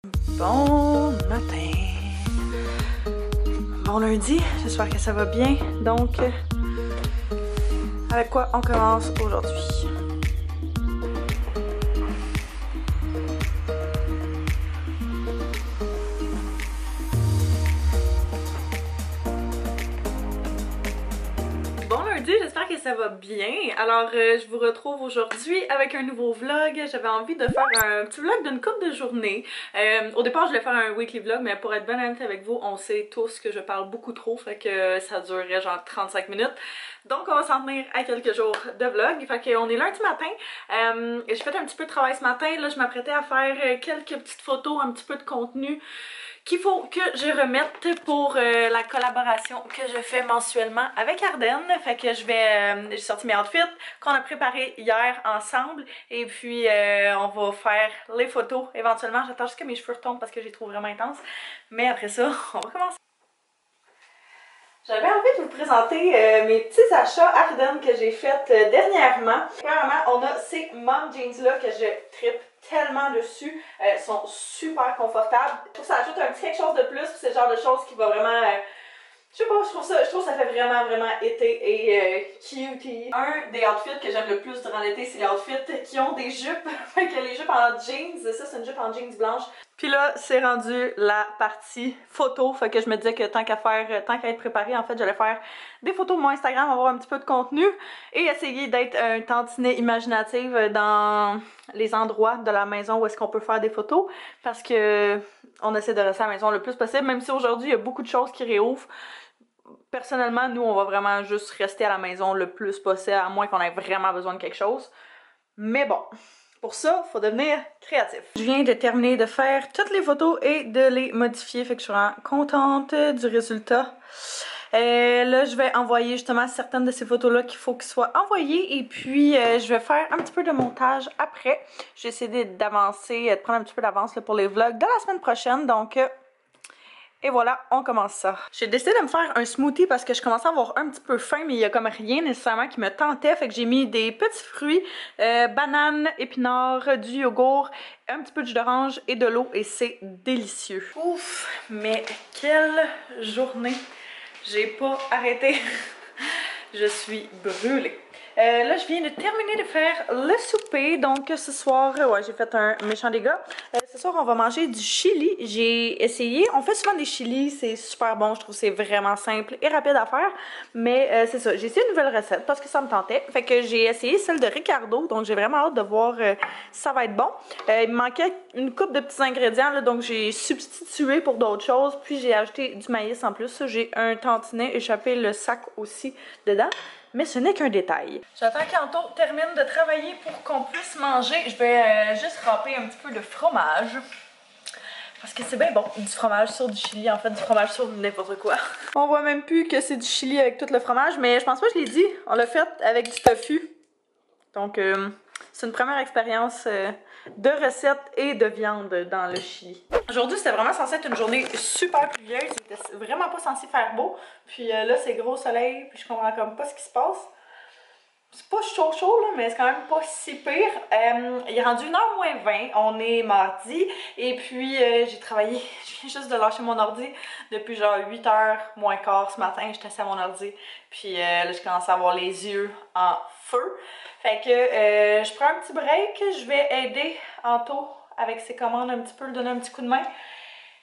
Bon matin. Bon lundi, j'espère que ça va bien. Donc, avec quoi on commence aujourd'hui? Bon lundi, j'espère que ça va bien. Alors, je vous retrouve aujourd'hui avec un nouveau vlog. J'avais envie de faire un petit vlog d'une couple de journées. Au départ, je voulais faire un weekly vlog, mais pour être bien honnête avec vous, on sait tous que je parle beaucoup trop, fait que ça durerait genre 35 minutes. Donc, on va s'en tenir à quelques jours de vlog. Fait qu'on est lundi matin. J'ai fait un petit peu de travail ce matin. Là, je m'apprêtais à faire quelques petites photos, un petit peu de contenu qu'il faut que je remette pour la collaboration que je fais mensuellement avec Ardennes. Fait que j'ai sorti mes outfits qu'on a préparés hier ensemble et puis on va faire les photos éventuellement. J'attends juste que mes cheveux retombent parce que je les trouve vraiment intenses. Mais après ça, on va commencer. J'avais envie de vous présenter mes petits achats Ardennes que j'ai fait dernièrement. Premièrement, on a ces mom jeans là que je trippe tellement dessus. Sont super confortables. Je trouve que ça ajoute un petit quelque chose de plus. C'est le genre de choses qui va vraiment... je sais pas, je trouve que ça fait vraiment été et cutie. Un des outfits que j'aime le plus durant l'été, c'est les outfits qui ont des jupes. Fait que les jupes en jeans, ça c'est une jupe en jeans blanche. Puis là, c'est rendu la partie photo, fait que je me disais que tant qu'à être préparée, en fait, j'allais faire des photos de mon Instagram, avoir un petit peu de contenu et essayer d'être un tantinet imaginative dans les endroits de la maison où est-ce qu'on peut faire des photos, parce que on essaie de rester à la maison le plus possible, même si aujourd'hui, il y a beaucoup de choses qui réouvrent. Personnellement, nous, on va vraiment juste rester à la maison le plus possible, à moins qu'on ait vraiment besoin de quelque chose. Mais bon... Pour ça, il faut devenir créatif. Je viens de terminer de faire toutes les photos et de les modifier, fait que je suis vraiment contente du résultat. Là, je vais envoyer justement certaines de ces photos-là qu'il faut qu'elles soient envoyées et puis je vais faire un petit peu de montage après. J'ai essayé d'avancer, de prendre un petit peu d'avance pour les vlogs de la semaine prochaine, donc... Et voilà, on commence ça. J'ai décidé de me faire un smoothie parce que je commençais à avoir un petit peu faim, mais il y a comme rien nécessairement qui me tentait. Fait que j'ai mis des petits fruits, bananes, épinards, du yogourt, un petit peu de jus d'orange et de l'eau et c'est délicieux. Ouf, mais quelle journée! J'ai pas arrêté. Je suis brûlée. Là, je viens de terminer de faire le souper. Donc, ce soir, ouais, j'ai fait un méchant dégât. Ce soir, on va manger du chili. J'ai essayé. On fait souvent des chilis. C'est super bon. Je trouve que c'est vraiment simple et rapide à faire. Mais c'est ça. J'ai essayé une nouvelle recette parce que ça me tentait. Fait que j'ai essayé celle de Ricardo. Donc, j'ai vraiment hâte de voir si ça va être bon. Il me manquait une couple de petits ingrédients. Là, donc, j'ai substitué pour d'autres choses. Puis, j'ai ajouté du maïs en plus. J'ai un tantinet échappé le sac aussi dedans. Mais ce n'est qu'un détail. J'attends qu'Anto termine de travailler pour qu'on puisse manger. Je vais juste râper un petit peu de fromage. Parce que c'est bien bon, du fromage sur du chili, en fait, du fromage sur n'importe quoi. On voit même plus que c'est du chili avec tout le fromage, mais je pense pas que je l'ai dit. On l'a fait avec du tofu. Donc, c'est une première expérience de recette et de viande dans le chili. Aujourd'hui, c'était vraiment censé être une journée super pluvieuse. C'était vraiment pas censé faire beau. Puis là, c'est gros soleil, puis je comprends comme pas ce qui se passe. C'est pas chaud là, mais c'est quand même pas si pire. Il est rendu 1h moins 20, on est mardi. Et puis, j'ai travaillé, je viens juste de lâcher mon ordi depuis genre 8h moins quart ce matin. J'étais assise à mon ordi. Puis là, je commence à avoir les yeux en feu. Fait que je prends un petit break. Je vais aider Anto avec ses commandes un petit peu, lui donner un petit coup de main.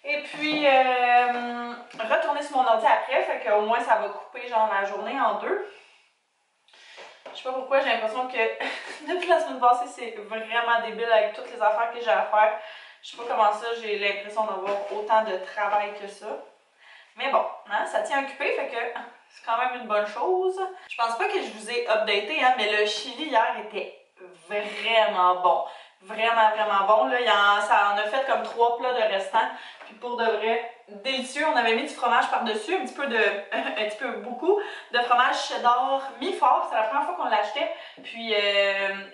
Et puis, retourner sur mon ordi après. Fait qu'au moins, ça va couper genre la journée en deux. Je sais pas pourquoi, j'ai l'impression que depuis la semaine passée, c'est vraiment débile avec toutes les affaires que j'ai à faire. Je sais pas comment ça, j'ai l'impression d'avoir autant de travail que ça. Mais bon, hein, ça tient occupé, fait que c'est quand même une bonne chose. Je pense pas que je vous ai updaté, hein, mais le chili hier était vraiment bon. Vraiment bon. Là, ça en a fait comme 3 plats de restants. Puis pour de vrai, délicieux. On avait mis du fromage par-dessus, un petit peu beaucoup de fromage cheddar mi-fort. C'est la première fois qu'on l'achetait. Puis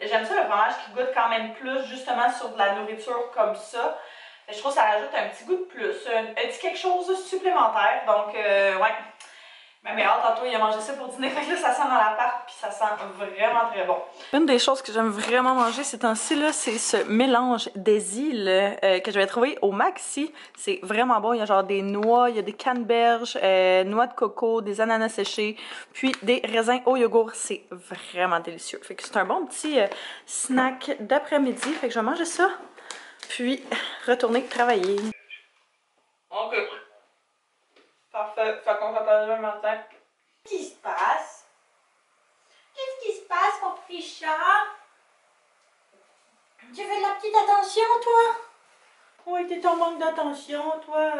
j'aime ça le fromage qui goûte quand même plus justement sur de la nourriture comme ça. Je trouve que ça rajoute un petit goût de plus, un petit quelque chose supplémentaire. Donc ouais, Mais tantôt, il a mangé ça pour dîner, fait que là, ça sent dans l'appart, puis ça sent vraiment très bon. Une des choses que j'aime vraiment manger ces temps-ci, là, c'est ce mélange des îles que j'avais trouvé au Maxi. C'est vraiment bon, il y a genre des noix, il y a des canneberges, noix de coco, des ananas séchés, puis des raisins au yogourt. C'est vraiment délicieux. Fait que c'est un bon petit snack d'après-midi, fait que je vais manger ça, puis retourner travailler. Ok. Parfait, fait qu'on s'appelle demain matin. Qu'est-ce qui se passe? Qu'est-ce qui se passe, mon petit chat? Tu veux de la petite attention, toi? Oui, t'es en manque d'attention, toi.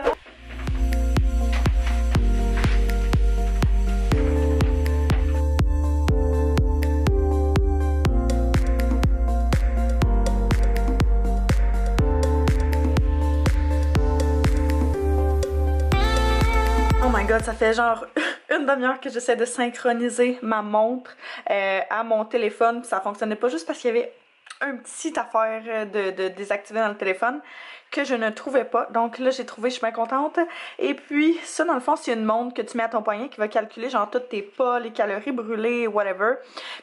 Oh my god, ça fait genre une demi-heure que j'essaie de synchroniser ma montre à mon téléphone, puis ça fonctionnait pas juste parce qu'il y avait un petit affaire de désactiver dans le téléphone que je ne trouvais pas. Donc là, j'ai trouvé, je suis bien contente. Et puis, ça, dans le fond, c'est une montre que tu mets à ton poignet qui va calculer genre toutes tes pas, les calories brûlées, whatever.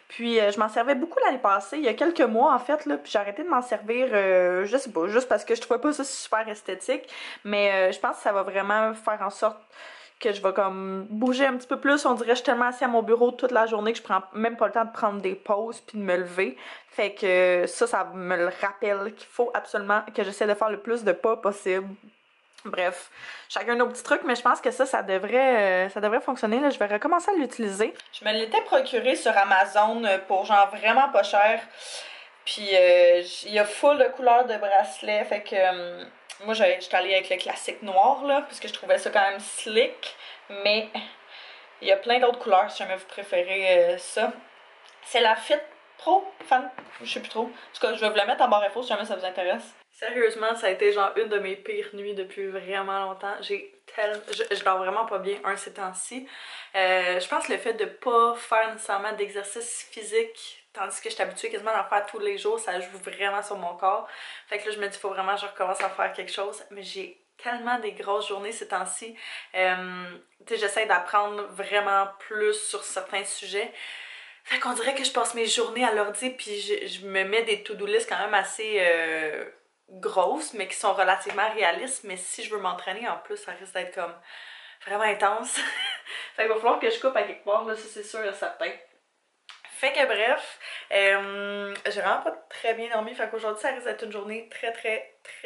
Puis, je m'en servais beaucoup l'année passée, il y a quelques mois en fait, là, puis j'ai arrêté de m'en servir, je sais pas, juste parce que je trouvais pas ça super esthétique. Mais je pense que ça va vraiment faire en sorte que je vais comme bouger un petit peu plus. On dirait que je suis tellement assis à mon bureau toute la journée que je prends même pas le temps de prendre des pauses puis de me lever. Fait que ça me le rappelle qu'il faut absolument que j'essaie de faire le plus de pas possible. Bref, chacun nos petits trucs, mais je pense que ça devrait fonctionner. Là. Je vais recommencer à l'utiliser. Je me l'étais procuré sur Amazon pour genre vraiment pas cher. Puis il y a full de couleurs de bracelets, fait que moi j'étais allée avec le classique noir là, parce que je trouvais ça quand même slick, mais il y a plein d'autres couleurs si jamais vous préférez ça. C'est la Fit Pro, fan, je sais plus trop. En tout cas, je vais vous la mettre en barre info si jamais ça vous intéresse. Sérieusement, ça a été genre une de mes pires nuits depuis vraiment longtemps. Je dors vraiment pas bien ces temps-ci. Je pense que le fait de pas faire nécessairement d'exercice physique, tandis que je suis habituée quasiment à en faire tous les jours, ça joue vraiment sur mon corps. Fait que là, je me dis, faut vraiment que je recommence à faire quelque chose. Mais j'ai tellement des grosses journées ces temps-ci. Tu sais, j'essaie d'apprendre vraiment plus sur certains sujets. Fait qu'on dirait que je passe mes journées à l'ordi puis je me mets des to-do list quand même assez grosses, mais qui sont relativement réalistes. Mais si je veux m'entraîner en plus, ça risque d'être comme vraiment intense. Fait qu'il va falloir que je coupe à quelque part, là, ça c'est sûr et certain. Fait que bref, j'ai vraiment pas très bien dormi, fait qu'aujourd'hui ça risque d'être une journée très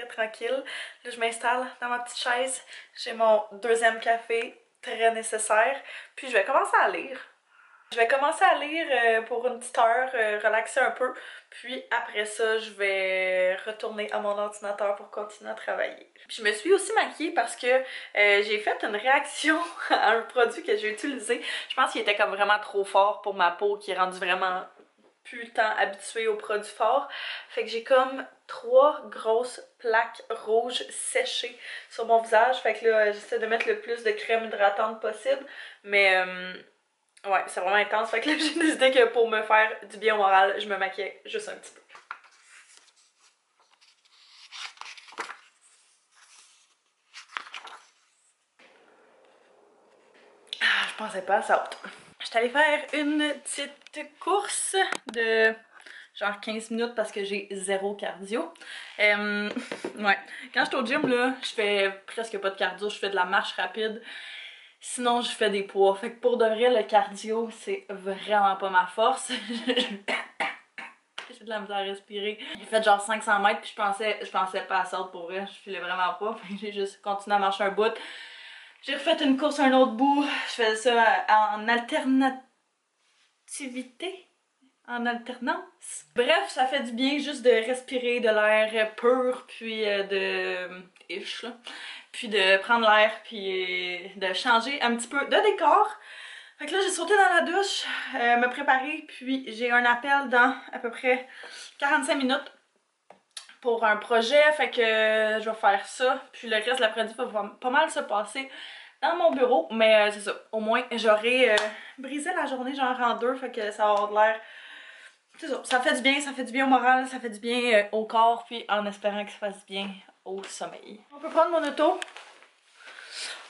tranquille. Là je m'installe dans ma petite chaise, j'ai mon deuxième café très nécessaire, puis je vais commencer à lire. Je vais commencer à lire pour une petite heure, relaxer un peu, puis après ça, je vais retourner à mon ordinateur pour continuer à travailler. Puis je me suis aussi maquillée parce que j'ai fait une réaction à un produit que j'ai utilisé. Je pense qu'il était comme vraiment trop fort pour ma peau, qui est rendue vraiment plus le temps habituée aux produits forts. Fait que j'ai comme 3 grosses plaques rouges séchées sur mon visage. Fait que là, j'essaie de mettre le plus de crème hydratante possible, mais ouais, c'est vraiment intense. Fait que là, j'ai décidé que pour me faire du bien au moral, je me maquillais juste un petit peu. Ah, je pensais pas à ça. J'étais allée faire une petite course de genre 15 minutes parce que j'ai zéro cardio. Ouais, quand je suis au gym, là, je fais presque pas de cardio, je fais de la marche rapide. Sinon, je fais des poids. Fait que pour de vrai, le cardio, c'est vraiment pas ma force. J'ai de la misère à respirer. J'ai fait genre 500 mètres puis je pensais pas à ça pour vrai. Je filais vraiment pas. Fait que j'ai juste continué à marcher un bout. J'ai refait une course à un autre bout. Je faisais ça en alternativité. En alternance. Bref, ça fait du bien juste de respirer de l'air pur puis ish là. Puis de prendre l'air puis de changer un petit peu de décor. Fait que là, j'ai sauté dans la douche, me préparer, puis j'ai un appel dans à peu près 45 minutes pour un projet, fait que je vais faire ça, puis le reste de l'après-midi va pas mal se passer dans mon bureau, mais c'est ça, au moins j'aurai brisé la journée genre en deux, fait que ça va avoir de l'air, c'est ça fait du bien au moral, ça fait du bien au corps, puis en espérant que ça fasse du bien au sommeil. On peut prendre mon auto.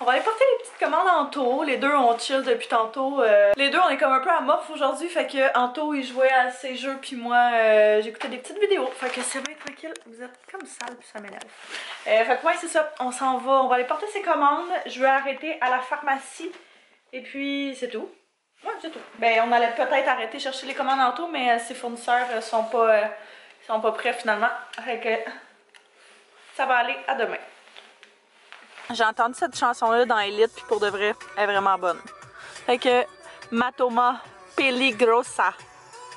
On va aller porter les petites commandes à Anto. Les deux on chill depuis tantôt. Les deux on est comme un peu amorphes aujourd'hui. Fait que Anto il jouait à ses jeux puis moi j'écoutais des petites vidéos. Fait que c'est bien tranquille. Vous êtes comme sale puis ça m'énerve. Fait que ouais c'est ça. On s'en va. On va aller porter ses commandes. Je vais arrêter à la pharmacie. Et puis c'est tout. Ouais c'est tout. Ben on allait peut-être arrêter chercher les commandes Anto mais ses fournisseurs sont pas prêts finalement. Fait que ça va aller à demain. J'ai entendu cette chanson-là dans Elite, puis pour de vrai, elle est vraiment bonne. Fait que Matoma Peligrosa,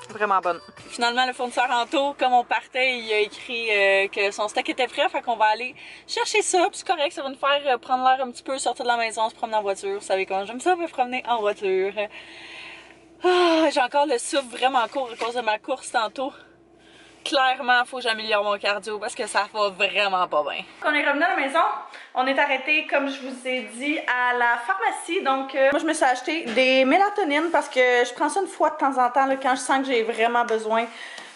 vraiment bonne. Finalement, le fournisseur Anto, comme on partait, il a écrit que son steak était prêt, fait qu'on va aller chercher ça, puis c'est correct, ça va nous faire prendre l'air un petit peu, sortir de la maison, se promener en voiture. Vous savez comment j'aime ça, me promener en voiture. Ah, j'ai encore le souffle vraiment court à cause de ma course tantôt. Clairement, il faut que j'améliore mon cardio parce que ça va vraiment pas bien. Quand on est revenu à la maison, on est arrêté, comme je vous ai dit, à la pharmacie. Donc, moi, je me suis acheté des mélatonines parce que je prends ça une fois de temps en temps là, quand je sens que j'ai vraiment besoin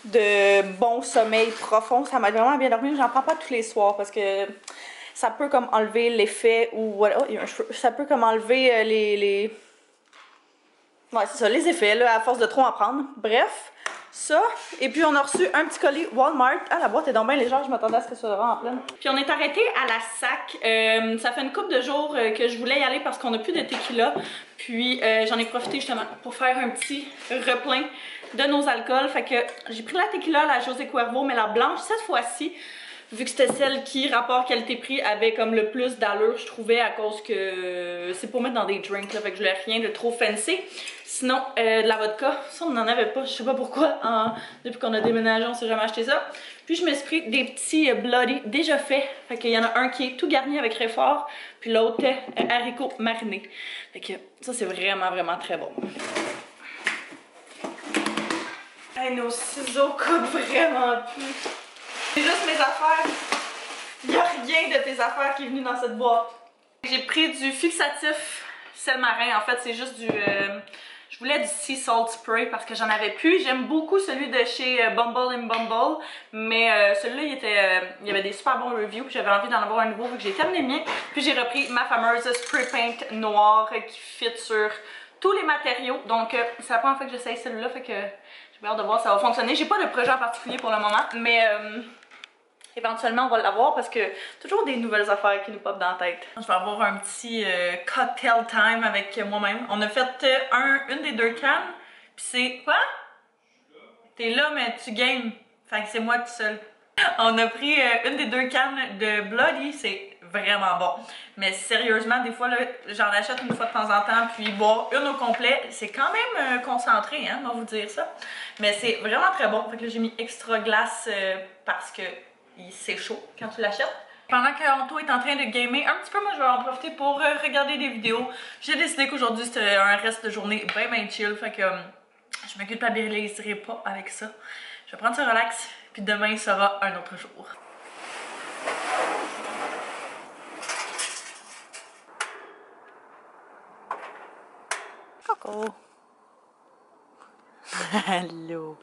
de bon sommeil profond. Ça m'aide vraiment à bien dormir. J'en prends pas tous les soirs parce que ça peut comme enlever l'effet ou voilà. Oh, il y a un cheveu. Ça peut comme enlever les... Ouais, c'est ça, les effets là, à force de trop en prendre. Bref. Ça, et puis on a reçu un petit colis Walmart. Ah, la boîte est donc bien légère, je m'attendais à ce que ça soit vraiment en pleine. Puis on est arrêté à la SAC. Ça fait une couple de jours que je voulais y aller parce qu'on n'a plus de tequila. Puis j'en ai profité justement pour faire un petit replein de nos alcools. Fait que j'ai pris la tequila, la José Cuervo, mais la blanche cette fois-ci. Vu que c'était celle qui, rapport qualité-prix, avait comme le plus d'allure, je trouvais, à cause que c'est pour mettre dans des drinks, là, fait que je voulais rien de trop fancy. Sinon, de la vodka, ça on n'en avait pas, je sais pas pourquoi, depuis qu'on a déménagé, on s'est jamais acheté ça. Puis je me suis pris des petits Bloody déjà faits, fait qu'il y en a un qui est tout garni avec réfort, puis l'autre haricots marinés. Fait que ça c'est vraiment vraiment très bon. Hey, nos ciseaux coûtent vraiment plus. C'est juste mes affaires. Il n'y a rien de tes affaires qui est venu dans cette boîte. J'ai pris du fixatif sel marin. En fait, c'est juste du... je voulais du Sea Salt Spray parce que j'en avais plus. J'aime beaucoup celui de chez Bumble and Bumble. Mais celui-là, il y avait des super bons reviews. Puis j'avais envie d'en avoir un nouveau vu que j'ai terminé le mien. Puis j'ai repris ma fameuse Spray Paint noire qui fit sur tous les matériaux. Donc c'est la première fois que j'essaye celui-là. Fait que j'ai hâte de voir si ça va fonctionner. J'ai pas de projet en particulier pour le moment. Mais... éventuellement, on va l'avoir parce que toujours des nouvelles affaires qui nous popent dans la tête. Je vais avoir un petit cocktail time avec moi-même. On a fait une des deux cannes. Puis c'est... Quoi? T'es là, mais tu games. Fait que c'est moi tout seul. On a pris une des deux cannes de Bloody. C'est vraiment bon. Mais sérieusement, des fois, j'en achète une fois de temps en temps. Puis boire une au complet, c'est quand même concentré, hein, on va vous dire ça. Mais c'est vraiment très bon. Fait que là, j'ai mis extra glace parce que c'est chaud quand tu l'achètes. Pendant que Anto est en train de gamer un petit peu, moi je vais en profiter pour regarder des vidéos. J'ai décidé qu'aujourd'hui c'était un reste de journée bien chill, fait que je me culpabiliserai pas avec ça. Je vais prendre ça relax, puis demain sera un autre jour. Coucou! Allô!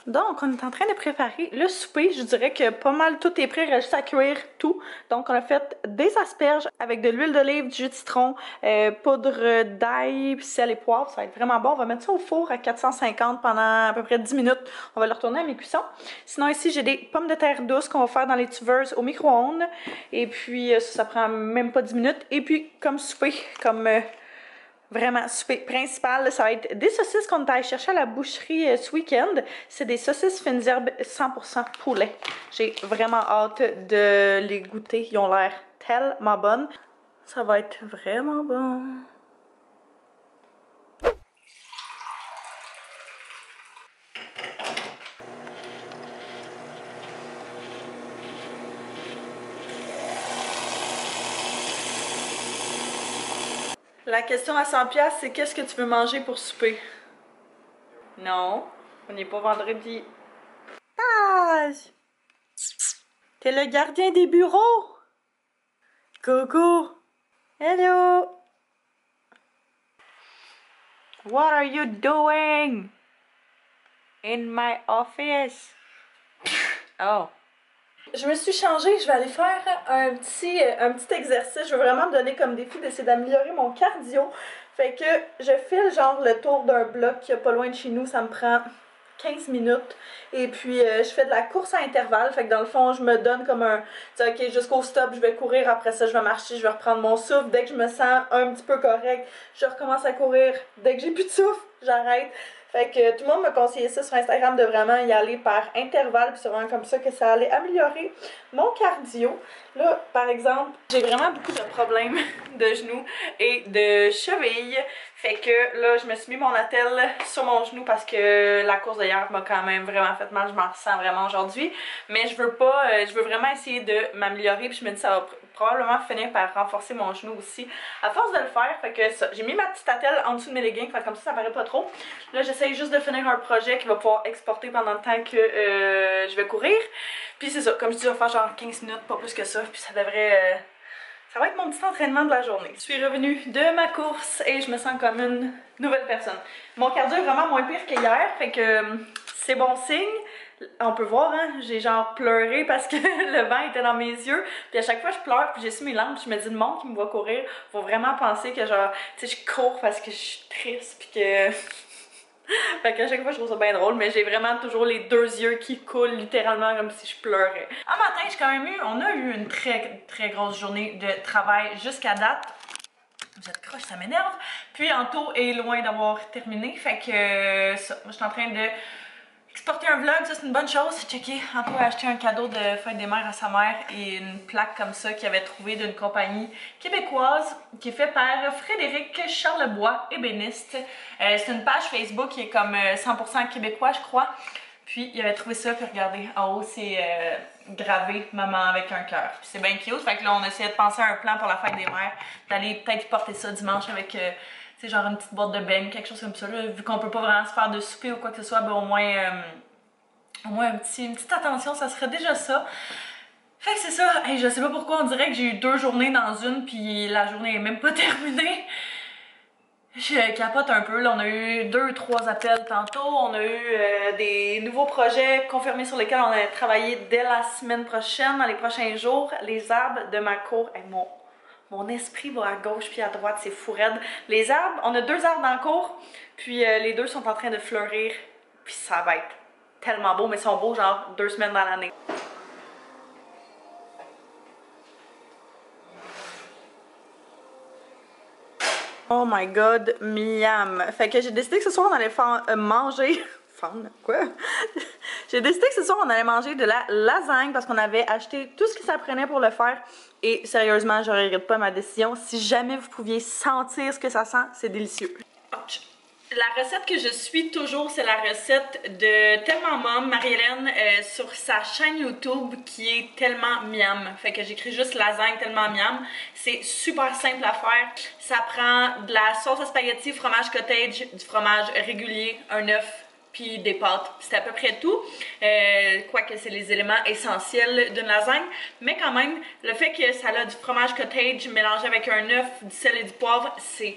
Donc, on est en train de préparer le souper. Je dirais que pas mal tout est prêt, il reste juste à cuire tout. Donc, on a fait des asperges avec de l'huile d'olive, du jus de citron, poudre d'ail, sel et poivre. Ça va être vraiment bon. On va mettre ça au four à 450 pendant à peu près 10 minutes. On va le retourner à mi-cuisson. Sinon, ici, j'ai des pommes de terre douces qu'on va faire dans les tuveuses au micro-ondes. Et puis, ça prend même pas 10 minutes. Et puis, comme souper, comme... vraiment, souper principal, ça va être des saucisses qu'on est allé chercher à la boucherie ce week-end. C'est des saucisses fines herbes 100% poulet. J'ai vraiment hâte de les goûter. Ils ont l'air tellement bonnes. Ça va être vraiment bon. La question à 100$, c'est qu'est-ce que tu veux manger pour souper? Non, on n'est pas vendredi. Ah! T'es le gardien des bureaux? Coucou! Hello! What are you doing? In my office? Oh. Je me suis changée, je vais aller faire un petit exercice. Je veux vraiment me donner comme défi d'essayer d'améliorer mon cardio. Fait que je file genre le tour d'un bloc qui est pas loin de chez nous, ça me prend 15 minutes. Et puis je fais de la course à intervalles. Fait que dans le fond, je me donne comme un... Tu sais, ok, jusqu'au stop, je vais courir. Après ça, je vais marcher, je vais reprendre mon souffle. Dès que je me sens un petit peu correct, je recommence à courir. Dès que j'ai plus de souffle, j'arrête. Fait que tout le monde m'a conseillé ça sur Instagram de vraiment y aller par intervalle, puis c'est vraiment comme ça que ça allait améliorer mon cardio. Là, par exemple, j'ai vraiment beaucoup de problèmes de genoux et de chevilles. Fait que là, je me suis mis mon attelle sur mon genou parce que la course d'hier m'a quand même vraiment fait mal. Je m'en ressens vraiment aujourd'hui. Mais je veux pas, je veux vraiment essayer de m'améliorer. Puis je me dis ça va probablement finir par renforcer mon genou aussi. À force de le faire, fait que ça. J'ai mis ma petite attelle en dessous de mes leggings, fait comme ça paraît pas trop. Là, j'essaye juste de finir un projet qui va pouvoir exporter pendant le temps que je vais courir. Puis c'est ça, comme je dis, je vais faire genre 15 minutes, pas plus que ça. Puis ça devrait... ça va être mon petit entraînement de la journée. Je suis revenue de ma course et je me sens comme une nouvelle personne. Mon cardio est vraiment moins pire qu'hier, fait que c'est bon signe. On peut voir, hein, j'ai genre pleuré parce que le vent était dans mes yeux. Puis à chaque fois je pleure, puis j'essuie mes larmes, je me dis le monde qui me voit courir, faut vraiment penser que genre, tu sais, je cours parce que je suis triste, puis que... Fait qu'à chaque fois je trouve ça bien drôle, mais j'ai vraiment toujours les deux yeux qui coulent littéralement comme si je pleurais. En matin, j'ai quand même eu, on a eu une très grosse journée de travail jusqu'à date. Vous êtes croche, ça m'énerve. Puis Anto est loin d'avoir terminé, fait que ça, moi je suis en train de exporter un vlog, ça c'est une bonne chose. Checker, Anto a acheté un cadeau de fête des mères à sa mère et une plaque comme ça qu'il avait trouvée d'une compagnie québécoise qui est faite par Frédéric Charlebois, ébéniste. C'est une page Facebook qui est comme 100% québécois, je crois. Puis il avait trouvé ça, puis regardez, en haut c'est gravé maman avec un cœur. Puis c'est bien cute, fait que là on essayait de penser à un plan pour la fête des mères, d'aller peut-être porter ça dimanche avec... c'est genre une petite boîte de beigne, quelque chose comme ça. Là. Vu qu'on peut pas vraiment se faire de souper ou quoi que ce soit, ben au moins une petite attention, ça serait déjà ça. Fait que c'est ça. Hey, je sais pas pourquoi on dirait que j'ai eu 2 journées dans une, puis la journée est même pas terminée. Je capote un peu. Là, on a eu 2-3 appels tantôt. On a eu des nouveaux projets confirmés sur lesquels on allait travailler dès la semaine prochaine, dans les prochains jours. Les arbres de ma cour. Hey, mon esprit va à gauche puis à droite, c'est fou raide. Les arbres, on a 2 arbres dans le cours, puis les 2 sont en train de fleurir, puis ça va être tellement beau, mais ils sont beaux genre 2 semaines dans l'année. Oh my god, miam! Fait que j'ai décidé que ce soir on allait manger... Quoi? J'ai décidé que ce soir on allait manger de la lasagne parce qu'on avait acheté tout ce qui s'apprenait pour le faire. Et sérieusement, je regrette pas ma décision. Si jamais vous pouviez sentir ce que ça sent, c'est délicieux. La recette que je suis toujours, c'est la recette de Tellement Mom, Marie-Hélène, sur sa chaîne YouTube qui est Tellement Miam. Fait que j'écris juste lasagne Tellement Miam. C'est super simple à faire. Ça prend de la sauce à spaghetti, fromage cottage, du fromage régulier, un œuf, puis des pâtes. C'est à peu près tout. Quoique c'est les éléments essentiels d'une lasagne. Mais quand même, le fait que ça a du fromage cottage mélangé avec un œuf, du sel et du poivre, c'est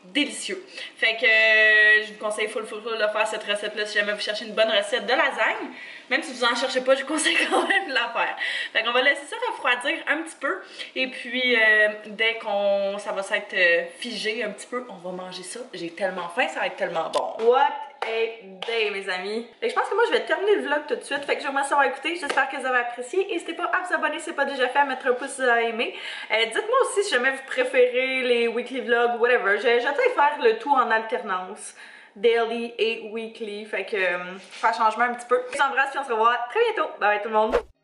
délicieux. Fait que je vous conseille full de faire cette recette-là si jamais vous cherchez une bonne recette de lasagne. Même si vous en cherchez pas, je vous conseille quand même de la faire. Fait qu'on va laisser ça refroidir un petit peu. Et puis, dès qu'on ça va s'être figé un petit peu, on va manger ça. J'ai tellement faim, ça va être tellement bon. What a day, mes amis. Fait que je pense que moi, je vais terminer le vlog tout de suite. Fait que je vous remercie d'avoir écouté. J'espère que vous avez apprécié. N'hésitez pas à vous abonner si ce n'est pas déjà fait, à mettre un pouce si vous avez aimé. Dites-moi aussi si jamais vous préférez les weekly vlogs ou whatever. J'essaie de faire le tout en alternance. Daily et weekly. Fait que faire changement un petit peu. Je vous embrasse et on se revoit très bientôt. Bye bye tout le monde.